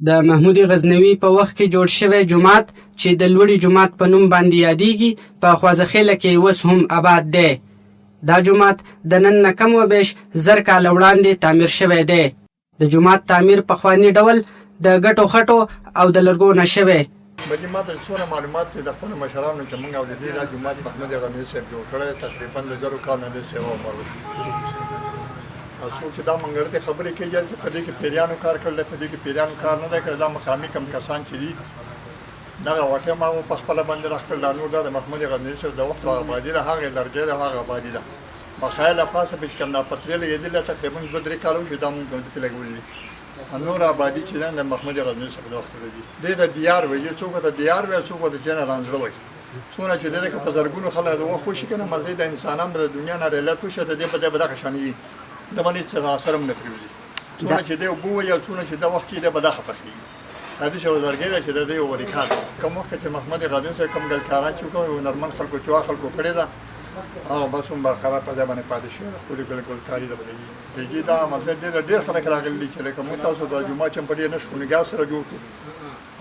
د محمود غزنوي په وخت کې جوړ شوی جومات چې د لوړي جومات په نوم باندې یادېږي په خوازخیله کې اوس هم آباد دی. دا جومات د نن نه کم و بیش 1000 کاله وړاندې تعمیر شوی دی. د جومات تعمیر پخواني ډول د ګټو خټو او د لرګو نه شوی. بلې ما ته څومره معلومات دي د خپلو مشرانو چې موږ اورېدلي دا جومات محمود غزنوي صاحب جوړ کړی تقریبا د 1000 کال نه د سیوا عمر وشو. څوک چې دا منګړتې خبرې کوي چې په دې کې پیریانو کار کړی په دې کې پیریانو کار نه دی کړی دا مقامي کم کسان چې دي دغه واقع ما په خپله باندې راښکړل دا نور دا د محمود غزنوي صاحب د وخت آبادي ده هغې لرګی ده هغه آبادي ده بخایه له پاسه به چې کوم دا پترې لګېدلې تقریبا 2-3 کاله وشي دا موږ پې لګولي نور آبادي چې ده د محمود غزنوي صاحب د وخت دي دې ته دیار وایي څوک ته دیار وایي څوک ته چې نه رانزړه وایي څونه چې دې که په زرګونو خلک د وخت وشي که نه ملدې د انسانانو د دنیا نه ریلت وشي د دې په دغه شان وي د باندې څه اثر هم نه پرېوځي څونه چې دی اوبه وایي او څونه چې د وخت کې دی به دا خفه کېږي دا داسې یو لرګی دی چې د دې یو وریکار کوم وخت چې محمود غزنوي صاحب کوم ګلکاران چې وکړو نورمن خلکو چوا خلکو کړې ده هغه بس هم برقرار په ځای باندې پاتې شوی ده ښکلې ګلکاري ده کېږي دا مطلب ډېر خلک راغلي چې لکه موږ تاسو د جومات چې په ډېر نه شو نګاه سره جوړ کړو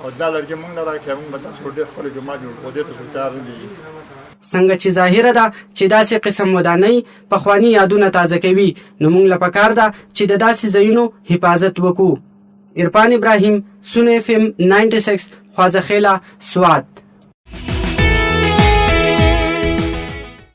او دا لرګی موږ نه راکړی موږ به تاسو ډېر ښکلی جومات جوړ کړو دې ته څوک تیار نه دي. څنګه چې ظاهره ده چې داسې قسم ودانۍ پخواني یادونه تازه کوي نو موږ له پکار ده چې د داسې ځایونو حفاظت وکړو. عرفان ابراهیم، سونه FM 96 خوازخیله سوات.